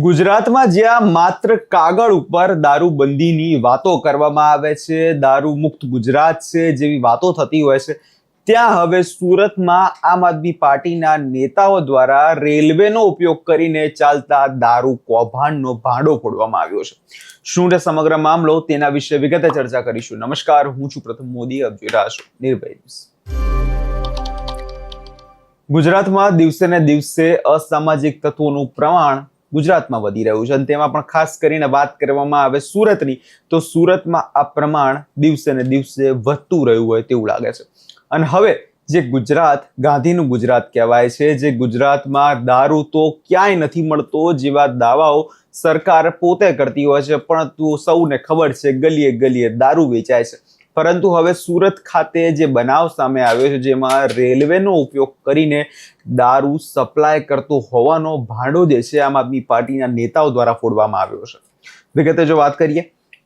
ગુજરાતમાં જ્યાં માત્ર કાગળ ઉપર દારૂબંધીની વાતો કરવામાં આવે છે, દારૂ મુક્ત ગુજરાત છે જેવી વાતો થતી હોય છે, ત્યાં હવે સુરતમાં આમ આદમી પાર્ટીના નેતાઓ દ્વારા રેલવેનો ઉપયોગ કરીને ચાલતા દારૂ કૌભાંડનો ભાંડો ફોડવામાં આવ્યો છે. શું છે સમગ્ર મામલો, તેના વિશે વિગતે ચર્ચા કરીશું. નમસ્કાર, હું છું પ્રથમ મોદી, આપ જોઈ રહ્યા છો નિર્ભય ન્યૂઝ. ગુજરાતમાં દિવસે ને દિવસે અસામાજિક તત્વોનું પ્રમાણ ગુજરાતમાં વધી રહ્યું છે અને તેમાં પણ ખાસ કરીને વાત કરવામાં આવે સુરતની, તો સુરતમાં આ પ્રમાણ દિવસે ને દિવસે વધતું રહ્યું હોય તેવું લાગે છે. અને હવે જે ગુજરાત ગાંધીનું ગુજરાત કહેવાય છે, જે ગુજરાતમાં દારૂ તો ક્યાંય નથી મળતો જેવા દાવાઓ સરકાર પોતે કરતી હોય છે, પરંતુ સૌને ખબર છે ગલીએ ગલીએ દારૂ વેચાય છે. પરંતુ હવે સુરત ખાતે જે બનાવ સામે આવ્યો છે, જેમાં રેલવેનો ઉપયોગ કરીને દારૂ સપ્લાય કરતો હોવાનો ભાંડો જે છે આમ આદમી પાર્ટીના નેતાઓ દ્વારા ફોડવામાં આવ્યો છે. વિગતે જો વાત કરીએ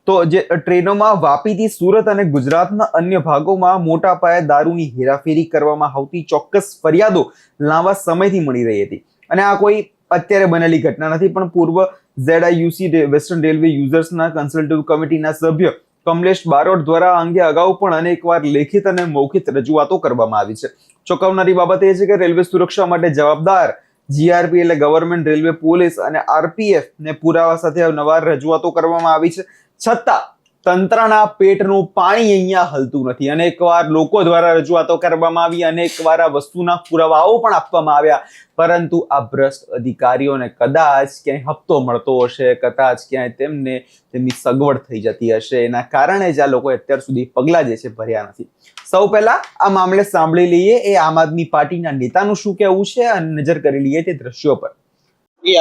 તો જે ટ્રેનોમાં વાપીથી સુરત અને ગુજરાતના અન્ય ભાગોમાં મોટા પાયે દારૂની હેરાફેરી કરવામાં આવતી ચોક્કસ ફરિયાદો લાંબા સમયથી મળી રહી હતી. અને આ કોઈ અત્યારે બનેલી ઘટના નથી, પણ પૂર્વ ZIUC વેસ્ટર્ન રેલવે યુઝર્સના કન્સલ્ટેટિવ કમિટીના સભ્ય કમલેશ બારોટ દ્વારા અંગે અગાઉ પણ અનેકવાર લેખિત અને મૌખિક રજૂઆતો કરવામાં આવી છે. ચોંકાવનારી બાબત એ છે કે રેલવે સુરક્ષા માટે જવાબદાર GRP એટલે ગવર્મેન્ટ રેલવે પોલીસ અને RPF ને પુરાવા સાથે અવારનવાર રજૂઆતો કરવામાં આવી છે, છતાં તંત્રના પેટનું પાણી અહીંયા હલતું નથી. અનેકવાર લોકો દ્વારા રજૂઆતો કરવામાં આવી, અનેકવાર આ વસ્તુના પુરાવાઓ પણ આપવામાં આવ્યા, પરંતુ આ ભ્રષ્ટ અધિકારીઓને કદાચ ક્યાંય હપ્તો મળતો હશે, કદાચ ક્યાંય તેમને તેમની સગવડ થઈ જતી હશે, એના કારણે જ આ લોકોએ અત્યાર સુધી પગલાં જે છે ભર્યા નથી. સૌ પહેલા આ મામલે સાંભળી લઈએ એ આમ આદમી પાર્ટીના નેતાનું શું કહેવું છે અને નજર કરી લઈએ તે દ્રશ્યો પર.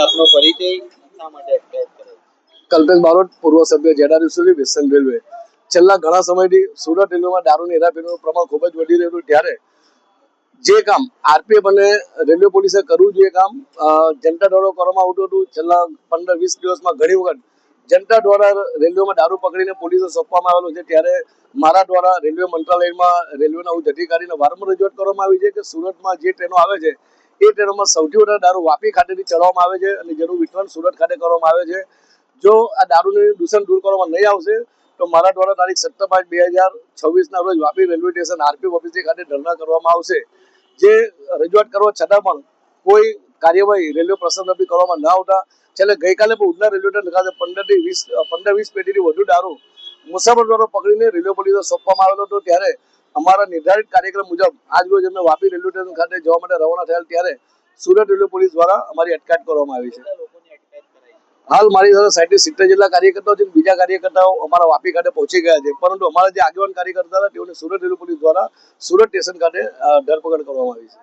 આપનો પરિચય શા માટે? કલ્પેશ બારોટ, પૂર્વ સભ્ય ZIUC વેસ્ટર્ન રેલવે. છેલ્લા ઘણા સમયથી સુરત રેલવેમાં દારૂની હેરાફેરીનું પ્રમાણ ખૂબ જ વધી રહ્યું, ત્યારે જે કામ RPF અને રેલવે પોલીસે કરવું જોઈએ કામ જનતા દ્વારા કરવામાં આવતું હતું. છેલ્લા 15-20 દિવસમાં ઘણી વખત જનતા દ્વારા રેલવેમાં દારૂ પકડીને પોલીસે સોંપવામાં આવેલું છે. ત્યારે મારા દ્વારા રેલવે મંત્રાલયમાં રેલવેના ઉચ્ચ અધિકારીને વારંવાર રજૂઆત કરવામાં આવી છે કે સુરતમાં જે ટ્રેનો આવે છે એ ટ્રેનોમાં સૌથી વધારે દારૂ વાપી ખાતેથી ચડવામાં આવે છે અને જેનું વિતરણ સુરત ખાતે કરવામાં આવે છે. જો આ દારૂનું દૂષણ દૂર કરવામાં નહીં આવશે તો મારા દ્વારા તારીખ 17/5/2026 રોજ Vapi railway station RPF office ખાતે ધરણા કરવામાં આવશે. જે રજૂઆત કરવા છતાં પણ કોઈ કાર્યવાહી રેલવે પ્રશાસન તરફથી કરવામાં ન આવતા છેલ્લે ગઈકાલે પણ ઉધના રેલવે સ્ટેશન ખાતે 15-20 પેટીથી વધુ દારૂ મુસાફર દ્વારા પકડીને રેલવે પોલીસે સોંપવામાં આવેલો હતો. ત્યારે અમારા નિર્ધારિત કાર્યક્રમ મુજબ આજ રોજ અમે વાપી રેલવે સ્ટેશન ખાતે જવા માટે રવાના થયેલ, ત્યારે સુરત રેલવે પોલીસ દ્વારા અમારી અટકાયત કરવામાં આવી છે. હાલ મારી સાથે 60-70 જેટલા કાર્યકર્તાઓ છે, બીજા કાર્યકર્તાઓ અમારા વાપી ખાતે પહોંચી ગયા છે, પરંતુ અમારા જે આગેવાન કાર્યકર્તા હતા તેઓને સુરત રેલવે પોલીસ દ્વારા સુરત સ્ટેશન ખાતે ધરપકડ કરવામાં આવી છે.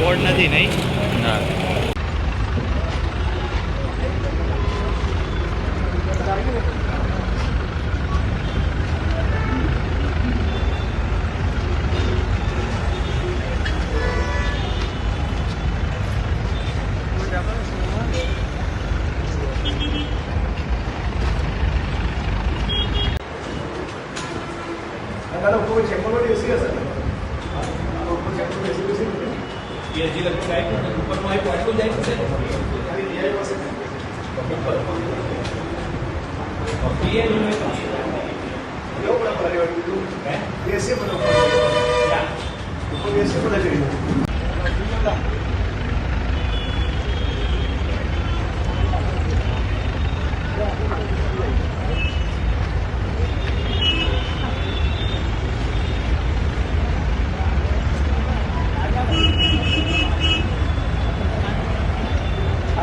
બોર્ડ નથી નહીં ના. હજી લગભગ આવ્યું ઉપરનું આવ્યું આટલું જાય છે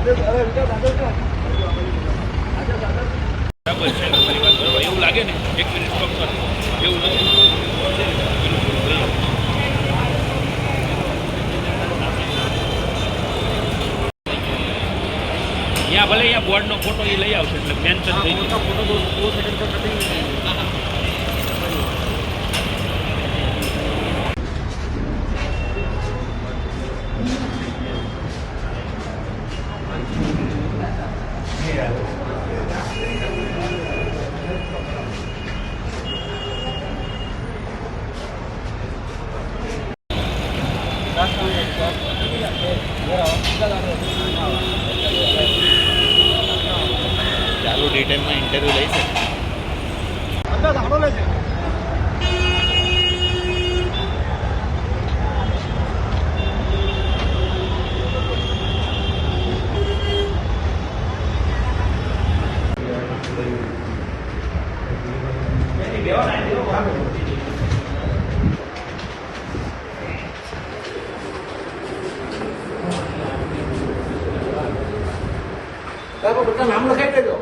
બરાબર છે તમારી વાત બરાબર એવું લાગે ને એક મિનિટ સ્ટોપ કરો એવું લાગે અહીંયા ભલે અહીંયા બોર્ડનો ફોટો એ લઈ આવશે એટલે મેન્શન થઈ જશે ચાલુ ડિટેલમાં ઇન્ટરવ્યુ લઈ શકે નામ લખાઈ દેજો.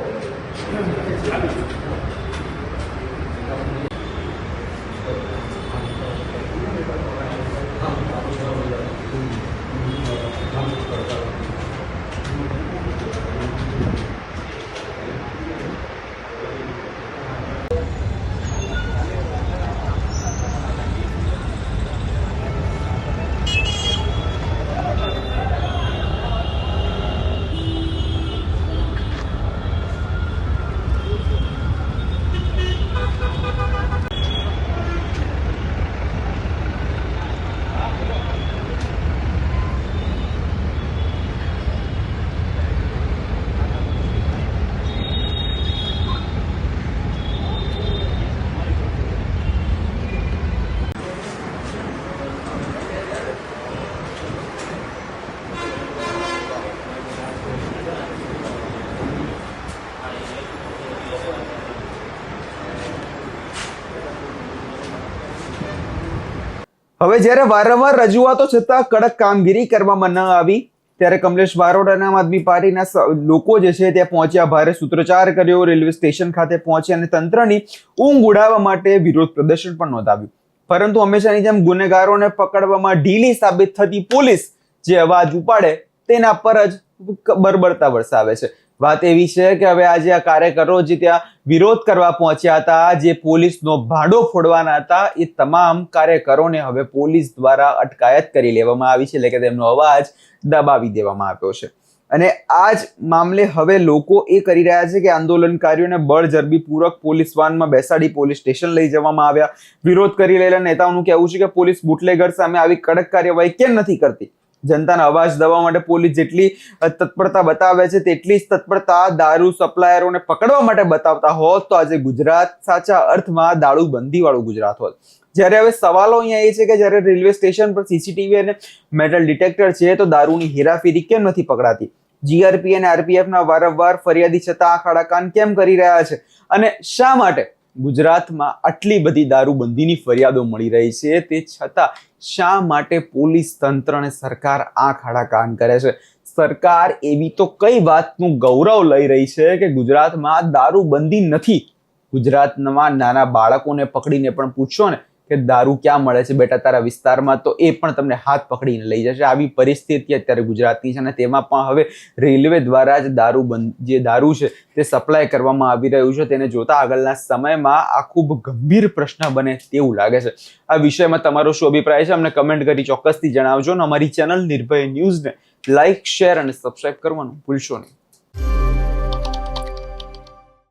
હવે જ્યારે વારંવાર રજૂઆતો છતાં કડક કામગીરી કરવામાં ન આવી ત્યારે કમલેશ બારોટ અને આમ આદમી પાર્ટીના લોકો જે છે ત્યાં પહોંચ્યા, ભારે સૂત્રોચ્ચાર કર્યો, રેલવે સ્ટેશન ખાતે પહોંચ્યા અને તંત્રની ઊંઘ ઉડાવવા માટે વિરોધ પ્રદર્શન પણ નોંધાવ્યું. પરંતુ હંમેશાની જેમ ગુનેગારોને પકડવામાં ઢીલી સાબિત થતી પોલીસ જે અવાજ ઉપાડે તેના પર જ બરબરતા વરસાવે છે. વાત એવી છે કે હવે આજે આ કાર્યકરો જે ત્યાં વિરોધ કરવા પહોંચ્યા હતા, જે પોલીસનો ભાંડો ફોડવાના હતા, એ તમામ કાર્યકરોને હવે પોલીસ દ્વારા અટકાયત કરી લેવામાં આવી છે, એટલે કે તેમનો અવાજ દબાવી દેવામાં આવ્યો છે. અને આ જ મામલે હવે લોકો એ કરી રહ્યા છે કે આંદોલનકારીઓને બળજબરીપૂર્વક પોલીસ વાનમાં બેસાડી પોલીસ સ્ટેશન લઈ જવામાં આવ્યા. વિરોધ કરી રહેલા નેતાઓનું કહેવું છે કે પોલીસ બુટલેગર સામે આવી કડક કાર્યવાહી કેમ નથી કરતી. જનતાના અવાજ દબાવવા માટે પોલીસ જેટલી તત્પરતા બતાવે છે તેટલી જ તત્પરતા દારૂ સપ્લાયરોને પકડવા માટે બતાવતા હોત તો આજે ગુજરાત સાચા અર્થમાં દારૂબંધી વાળું ગુજરાત હોત. જ્યારે હવે સવાલો અહીંયા એ છે કે જ્યારે રેલવે સ્ટેશન પર સીસીટીવી અને મેટલ ડિટેક્ટર છે તો દારૂની હેરાફેરી કેમ નથી પકડાતી? જીઆરપી અને આરપીએફના વારંવાર ફરિયાદી છતાં આ ખાડાકાન કેમ કરી રહ્યા છે? અને શા માટે ગુજરાતમાં આટલી બધી દારૂબંધીની ફરિયાદો મળી રહી છે તે છતાં શા માટે પોલીસ તંત્ર અને સરકાર આ ખાડાકાન કરે છે? સરકાર એવી તો કઈ વાતનું ગૌરવ લઈ રહી છે કે ગુજરાતમાં દારૂબંધી નથી? ગુજરાતમાં નાના બાળકોને પકડીને પણ પૂછો ને કે દારૂ ક્યાં મળે છે બેટા તારા વિસ્તારમાં, તો એ પણ તમને હાથ પકડીને લઈ જશે. આવી પરિસ્થિતિ અત્યારે ગુજરાતની છે અને તેમાં પણ હવે રેલવે દ્વારા જ જે દારૂ છે તે સપ્લાય કરવામાં આવી રહ્યું છે. તેને જોતા આગળના સમયમાં આ ખૂબ ગંભીર પ્રશ્ન બને તેવું લાગે છે. આ વિષયમાં તમારો શું અભિપ્રાય છે અમને કમેન્ટ કરી ચોક્કસથી જણાવજો અને અમારી ચેનલ નિર્ભય ન્યૂઝને લાઇક, શેર અને સબસ્ક્રાઇબ કરવાનું ભૂલશો નહીં.